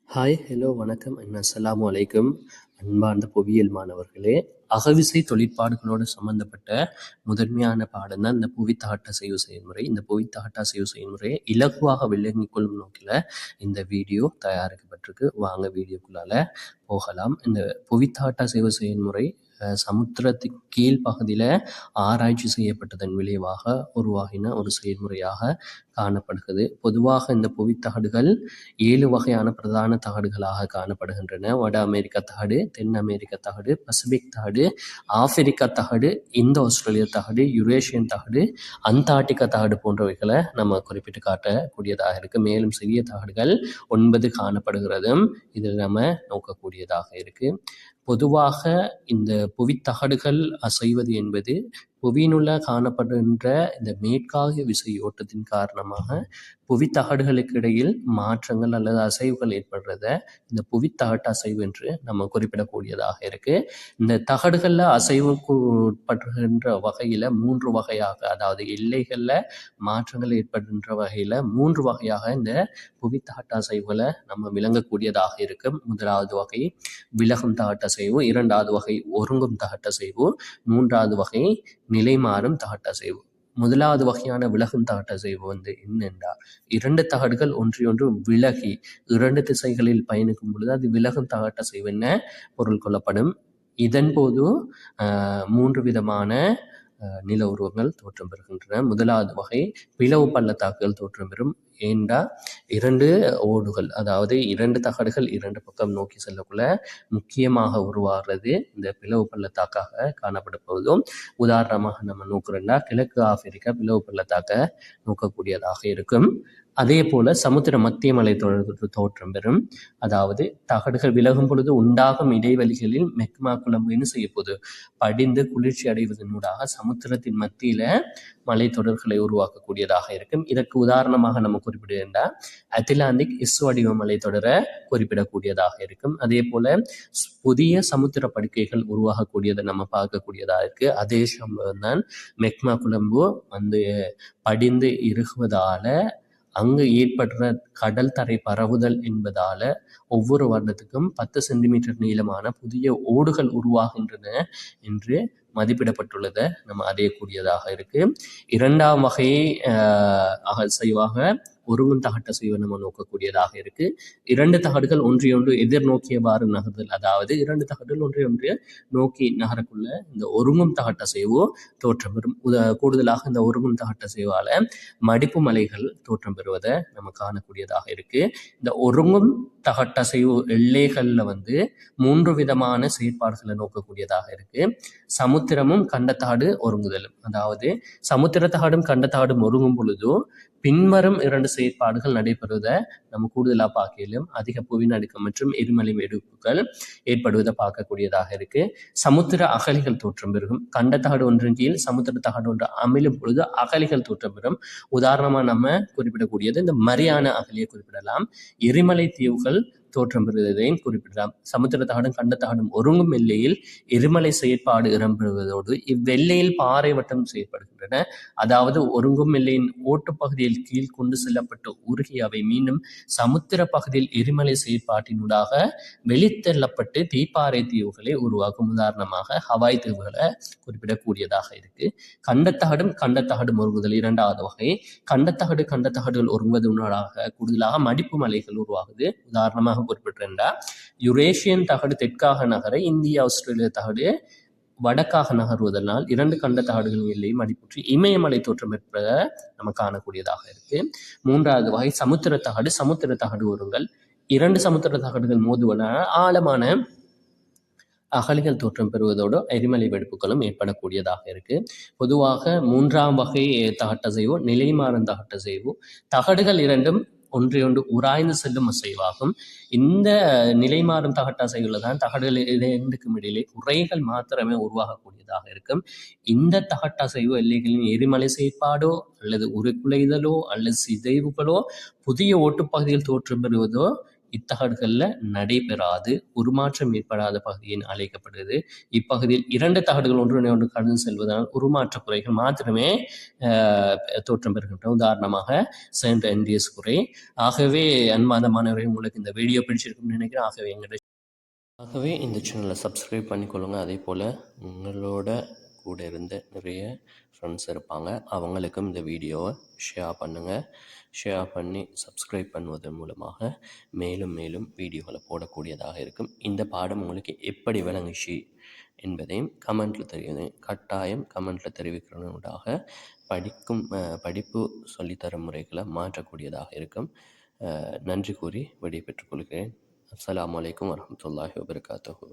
Hi, hello, வணக்கம் and அஸ்ஸலாமு அலைக்கும். அன்பார்ந்த புவியியல் மாணவர்களே, அகவிசை தொழிற்பாடுகளோடு சம்பந்தப்பட்ட முதன்மையான பாடம் தான் இந்த புவித்தகட்ட அசைவு செயல்முறை. இந்த புவித்தகட்ட அசைவு செயல்முறையை இலகுவாக விளங்கிக் கொள்ளும் நோக்கில் இந்த வீடியோ தயாரிக்கப்பட்டிருக்கு. வாங்க வீடியோக்குள்ளால போகலாம். இந்த புவித்தகட்ட அசைவு செயல்முறை சமுத்திரத்தின் கீழ் பகுதியில் ஆராய்ச்சி செய்யப்பட்டதன் விளைவாக உருவாகின ஒரு செயல்முறையாக காணப்படுகிறது. பொதுவாக இந்த புவித்தகடுகள் 7 வகையான பிரதான தகடுகளாக காணப்படுகின்றன. வட அமெரிக்க தகடு, தென் அமெரிக்க தகடு, பசிபிக் தகடு, ஆப்பிரிக்கா தகடு, இந்தோ ஆஸ்திரேலிய தகடு, யுரேஷியன் தகடு, அந்தார்டிகா தகடு போன்றவைகளை நம்ம குறிப்பிட்டு காட்டக்கூடியதாக இருக்கு. மேலும் சிறிய தகடுகள் 9 காணப்படுகிறது. இதில் நம்ம நோக்கக்கூடியதாக இருக்கு. பொதுவாக இந்த புவித்தகடுகள் அசைவது என்பது புவியினுள்ள காணப்படுகின்ற இந்த மேற்காகிய விசை ஓட்டத்தின் காரணமாக புவித்தகடுகளுக்கு இடையில் மாற்றங்கள் அல்லது அசைவுகள் ஏற்படுறத இந்த புவித்தகட்டு அசைவு என்று நம்ம குறிப்பிடக்கூடியதாக இருக்கு. இந்த தகடுகளில் அசைவுக்கு உட்படுகின்ற வகையில் 3 வகையாக, அதாவது எல்லைகளில் மாற்றங்கள் ஏற்படுகின்ற வகையில் 3 வகையாக இந்த புவித்தகட்டு அசைவுகளை நம்ம விளங்கக்கூடியதாக இருக்கு. முதலாவது வகை விலகும் தகட்டு அசைவு, இரண்டாவது வகை ஒருங்கும் தகட்டு அசைவு, மூன்றாவது வகை நிலைமாறும் தகட்டு அசைவு. முதலாவது வகையான விலகும் தகட்டு அசைவு என்னென்றால், 2 தகடுகள் ஒன்றையொன்று விலகி 2 திசைகளில் பயணிக்கும் பொழுது அது விலகும் தகட்டு அசைவு என்ன பொருள் கொள்ளப்படும். இதன் போது 3 விதமான நில உருவங்கள் தோற்றம் பெறுகின்றன. முதலாவது வகை பிளவு பள்ளத்தாக்குகள் தோற்றம் பெறும். ஏண்டா 2 ஓடுகள், அதாவது 2 தகடுகள் 2 பக்கம் நோக்கி செல்லக்குள்ள முக்கியமாக உருவாகிறது இந்த பிளவு பள்ளத்தாக்காக காணப்படுவதும். உதாரணமாக நம்ம நோக்குறோம்னா கிழக்கு ஆப்பிரிக்கா பிளவு பள்ளத்தாக்க நோக்கக்கூடியதாக இருக்கும். அதே போல சமுத்திர மத்திய மலை தொடர் தோற்றம் பெறும். அதாவது தகடுகள் விலகும் பொழுது உண்டாகும் இடைவெளிகளில் மெக்மா குழம்பு என்ன செய்ய போது படிந்து குளிர்ச்சி அடைவதனூடாக சமுத்திரத்தின் மத்தியில மலை தொடர்களை உருவாக்கக்கூடியதாக இருக்கும். இதற்கு உதாரணமாக நம்ம குறிப்பிடுகின்ற அட்லாண்டிக் இஸ் வடிவ மலை தொடரை குறிப்பிடக்கூடியதாக இருக்கும். அதே போல புதிய சமுத்திர படுக்கைகள் உருவாகக்கூடியதை நம்ம பார்க்கக்கூடியதாக இருக்கு. அதே சம்பவம் தான் மெக்மா குழம்பு படிந்து இறுகுவதால அங்கு ஏற்படுற கடல் தரை பரவுதல் என்பதால ஒவ்வொரு வருடத்துக்கும் 10 சென்டிமீட்டர் நீளமான புதிய ஓடுகள் உருவாகின்றன என்று மதிப்பிடப்பட்டுள்ளதை நம்ம அடையக்கூடியதாக இருக்கு. இரண்டாம் வகை அசைவாக ஒருங்கும் தகட்டு அசைவை நம்ம நோக்கக்கூடியதாக இருக்கு. 2 தகடுகள் ஒன்றையொன்று எதிர்நோக்கியவாறு நகர்தல், அதாவது 2 தகடுகள் ஒன்றையொன்று நோக்கி நகரக்குள்ள இந்த ஒருங்கும் தகட்டு அசைவு தோற்றம் பெறும். கூடுதலாக இந்த ஒருங்கும் தகட்டு அசைவால மடிப்பு மலைகள் தோற்றம் பெறுவதை நம்ம காணக்கூடியதாக இருக்கு. இந்த ஒருங்கும் தகட்டு அசைவு எல்லைகள்ல 3 விதமான செயற்பாடுகளை நோக்கக்கூடியதாக இருக்கு. சமுத்திரமும் கண்டத்தாடு ஒருங்குதலும், அதாவது சமுத்திர தகடும் கண்டத்தாடும் ஒருங்கும் பொழுது பின்வரும் 2 செயற்பாடுகள் நடைபெறுவதை நம்ம கூடுதலாக பார்க்கலும். அதிக புவிநடுக்கம் மற்றும் எரிமலை வெடிப்புகள் ஏற்படுவதை பார்க்கக்கூடியதாக இருக்கு. சமுத்திர அகழிகள் தோற்றம் பெறும். கண்டத்தகடு ஒன்றின் கீழ் சமுத்திர தகடு ஒன்று அமிழும் பொழுது அகழிகள் தோற்றம் பெறும். உதாரணமா நம்ம குறிப்பிடக்கூடியது இந்த மரியான அகழியை குறிப்பிடலாம். எரிமலை தீவுகள் தோற்றம் பெறுவதையும் குறிப்பிடலாம். சமுத்திர தகடும் கண்டத்தகடும் ஒருங்கும் எல்லையில் எரிமலை செயற்பாடு இடம்பெறுவதோடு இவ்வெல்லையில் பாறை வட்டம் செயற்படுகின்றன. அதாவது ஒருங்கும் எல்லையின் ஓட்டுப்பகுதியில் கீழ் கொண்டு செல்லப்பட்டு உருகி அவை மீண்டும் சமுத்திர பகுதியில் எரிமலை செயற்பாட்டினூடாக வெளித்தள்ளப்பட்டு தீப்பாறை தீவுகளை உருவாக்கும். உதாரணமாக ஹவாய் தீவுகளை குறிப்பிடக்கூடியதாக இருக்கு. கண்டத்தகடும் கண்டத்தகடும் ஒருங்குதல் இரண்டாவது வகை. கண்டத்தகடுகள் ஒருங்குவதனூடாக கூடுதலாக மடிப்பு மலைகள் உருவாகுது. உதாரணமாக குறிப்பிட்டிருந்தா யுரேஷியன் தகடு தெற்காக நகர இந்திய ஆஸ்திரேலிய தகடு வடக்காக நகர்வதனால் 2 கண்ட தகடுகளின் எல்லையும் அடிப்புற்றி இமயமலை தோற்றம் பெற்றதை நம்ம காணக்கூடியதாக இருக்கு. மூன்றாவது வகை சமுத்திர தகடு ஒருங்கல். 2 சமுத்திர தகடுகள் மோதுவதால் ஆழமான அகழிகள் தோற்றம் பெறுவதோடு எரிமலை வெடிப்புகளும் ஏற்படக்கூடியதாக இருக்கு. பொதுவாக 3ஆம் வகை தகட்டசைவு நிலைமாறும் தகட்டசைவு. தகடுகள் 2ம் ஒன்றையொன்று உராய்ந்து செல்லும் அசைவாகும். இந்த நிலைமாறும் தகட்டு அசைவுல தான் தகடுகள் 2க்கும் இடையிலே உரைகள் மாத்திரமே உருவாகக்கூடியதாக இருக்கும். இந்த தகட்டு அசைவு எல்லைகளின் எரிமலை செயற்பாடோ அல்லது உருக்குலைதலோ அல்லது சிதைவுகளோ புதிய ஓட்டுப்பகுதிகள் தோற்றம் பெறுவதோ இத்தகடுகளில் நடைபெறாது உருமாற்றம் ஏற்படாத பகுதியின் அழைக்கப்படுகிறது. இப்பகுதியில் 2 தகடுகள் ஒன்றினை ஒன்று கடந்து செல்வதால் உருமாற்ற குறைகள் மாத்திரமே தோற்றம் பெறுகின்றன. உதாரணமாக செயின்ட் ஆண்ட்ரியூஸ் குறை. ஆகவே அன்பார்ந்த மாணவர்களே, உங்களுக்கு இந்த வீடியோ பிடிச்சிருக்கும்னு நினைக்கிறேன். ஆகவே இந்த சேனலை சப்ஸ்கிரைப் பண்ணிக்கொள்ளுங்க. அதே போல் உங்களோட கூட இருந்த நிறைய ஃப்ரெண்ட்ஸ் இருப்பாங்க, அவங்களுக்கும் இந்த வீடியோவை ஷேர் பண்ணுங்கள். ஷேர் பண்ணி சப்ஸ்கிரைப் பண்ணுவதன் மூலமாக மேலும் மேலும் வீடியோகளை போடக்கூடியதாக இருக்கும். இந்த பாடம் உங்களுக்கு எப்படி விளங்குச்சு என்பதையும் கமெண்ட்டில் தெரிவிங்க. கட்டாயம் கமெண்ட்டில் தெரிவிக்கிறதாக படிப்பு சொல்லித்தர முறைகளை மாற்றக்கூடியதாக இருக்கும். நன்றி கூறி விடைபெற்றுக் கொள்கிறேன். அஸ்ஸலாமு அலைக்கும் வரஹ்மத்துல்லாஹி வபரகாத்துஹு.